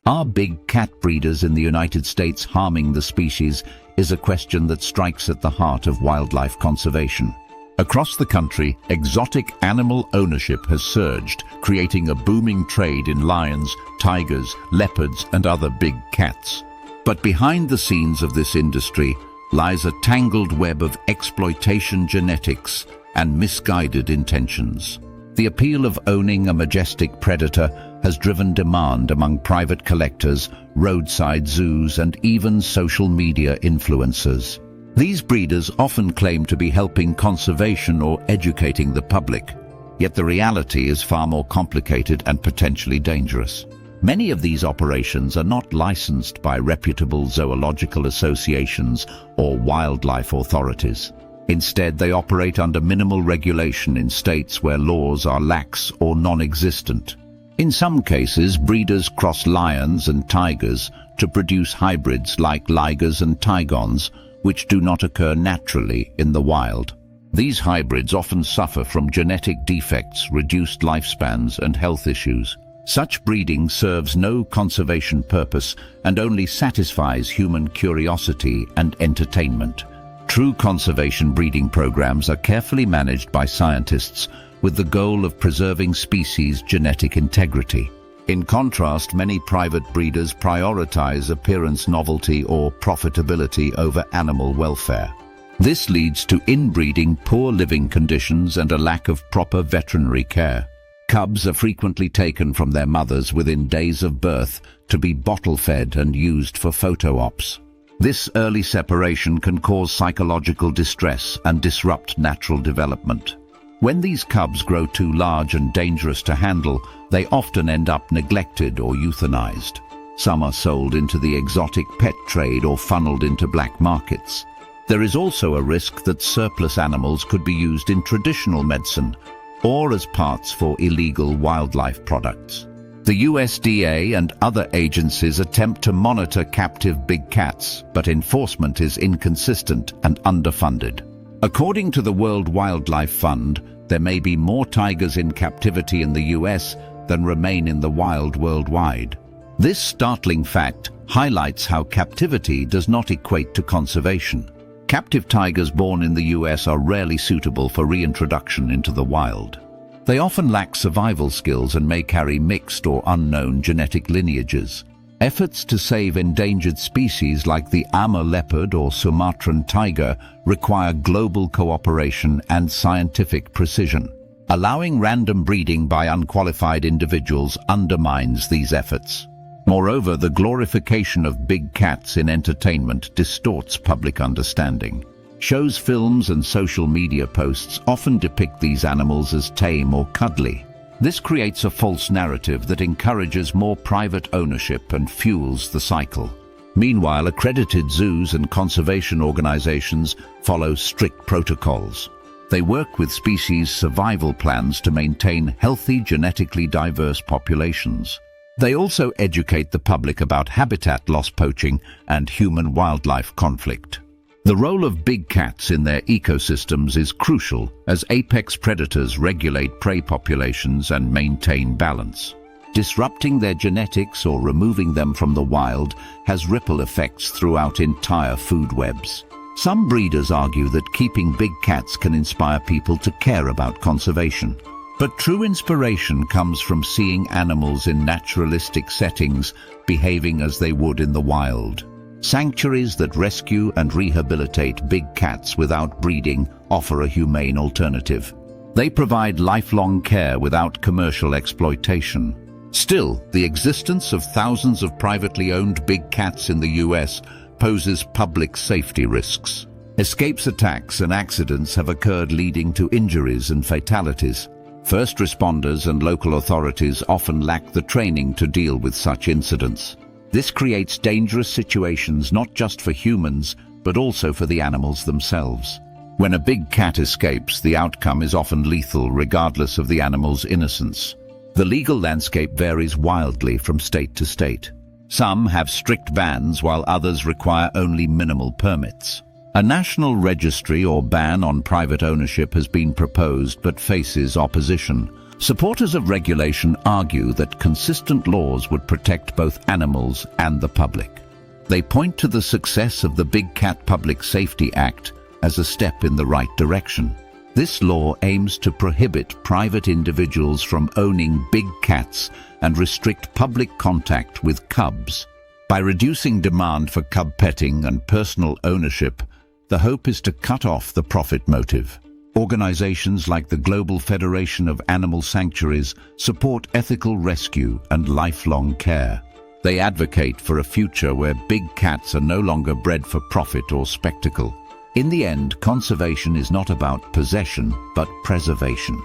Are big cat breeders in the United States harming the species is a question that strikes at the heart of wildlife conservation. Across the country, exotic animal ownership has surged, creating a booming trade in lions, tigers, leopards, and other big cats. But behind the scenes of this industry lies a tangled web of exploitation genetics and misguided intentions. The appeal of owning a majestic predator has driven demand among private collectors, roadside zoos, and even social media influencers. These breeders often claim to be helping conservation or educating the public, yet the reality is far more complicated and potentially dangerous. Many of these operations are not licensed by reputable zoological associations or wildlife authorities. Instead, they operate under minimal regulation in states where laws are lax or non-existent. In some cases, breeders cross lions and tigers to produce hybrids like ligers and tigons, which do not occur naturally in the wild. These hybrids often suffer from genetic defects, reduced lifespans, and health issues. Such breeding serves no conservation purpose and only satisfies human curiosity and entertainment. True conservation breeding programs are carefully managed by scientists with the goal of preserving species' genetic integrity. In contrast, many private breeders prioritize appearance, novelty, or profitability over animal welfare. This leads to inbreeding, poor living conditions, and a lack of proper veterinary care. Cubs are frequently taken from their mothers within days of birth to be bottle-fed and used for photo ops. This early separation can cause psychological distress and disrupt natural development. When these cubs grow too large and dangerous to handle, they often end up neglected or euthanized. Some are sold into the exotic pet trade or funneled into black markets. There is also a risk that surplus animals could be used in traditional medicine or as parts for illegal wildlife products. The USDA and other agencies attempt to monitor captive big cats, but enforcement is inconsistent and underfunded. According to the World Wildlife Fund, there may be more tigers in captivity in the US than remain in the wild worldwide. This startling fact highlights how captivity does not equate to conservation. Captive tigers born in the US are rarely suitable for reintroduction into the wild. They often lack survival skills and may carry mixed or unknown genetic lineages. Efforts to save endangered species like the Amur leopard or Sumatran tiger require global cooperation and scientific precision. Allowing random breeding by unqualified individuals undermines these efforts. Moreover, the glorification of big cats in entertainment distorts public understanding. Shows, films, and social media posts often depict these animals as tame or cuddly. This creates a false narrative that encourages more private ownership and fuels the cycle. Meanwhile, accredited zoos and conservation organizations follow strict protocols. They work with species survival plans to maintain healthy, genetically diverse populations. They also educate the public about habitat loss, poaching, and human-wildlife conflict. The role of big cats in their ecosystems is crucial as apex predators regulate prey populations and maintain balance. Disrupting their genetics or removing them from the wild has ripple effects throughout entire food webs. Some breeders argue that keeping big cats can inspire people to care about conservation. But true inspiration comes from seeing animals in naturalistic settings behaving as they would in the wild. Sanctuaries that rescue and rehabilitate big cats without breeding offer a humane alternative. They provide lifelong care without commercial exploitation. Still, the existence of thousands of privately owned big cats in the US poses public safety risks. Escapes, attacks, and accidents have occurred, leading to injuries and fatalities. First responders and local authorities often lack the training to deal with such incidents. This creates dangerous situations not just for humans, but also for the animals themselves. When a big cat escapes, the outcome is often lethal, regardless of the animal's innocence. The legal landscape varies wildly from state to state. Some have strict bans, while others require only minimal permits. A national registry or ban on private ownership has been proposed but faces opposition. Supporters of regulation argue that consistent laws would protect both animals and the public. They point to the success of the Big Cat Public Safety Act as a step in the right direction. This law aims to prohibit private individuals from owning big cats and restrict public contact with cubs. By reducing demand for cub petting and personal ownership, the hope is to cut off the profit motive. Organizations like the Global Federation of Animal Sanctuaries support ethical rescue and lifelong care. They advocate for a future where big cats are no longer bred for profit or spectacle. In the end, conservation is not about possession, but preservation.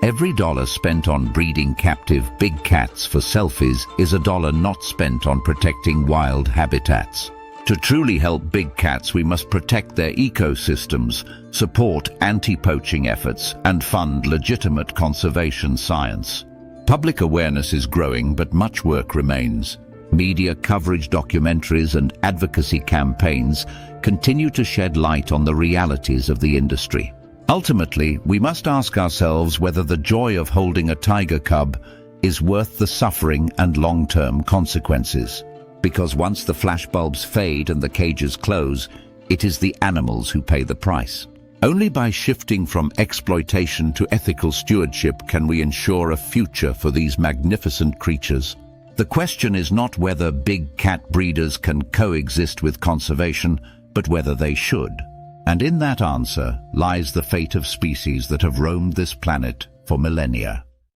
Every dollar spent on breeding captive big cats for selfies is a dollar not spent on protecting wild habitats. To truly help big cats, we must protect their ecosystems, support anti-poaching efforts, and fund legitimate conservation science. Public awareness is growing, but much work remains. Media coverage, documentaries, and advocacy campaigns continue to shed light on the realities of the industry. Ultimately, we must ask ourselves whether the joy of holding a tiger cub is worth the suffering and long-term consequences. Because once the flashbulbs fade and the cages close, it is the animals who pay the price. Only by shifting from exploitation to ethical stewardship can we ensure a future for these magnificent creatures. The question is not whether big cat breeders can coexist with conservation, but whether they should. And in that answer lies the fate of species that have roamed this planet for millennia.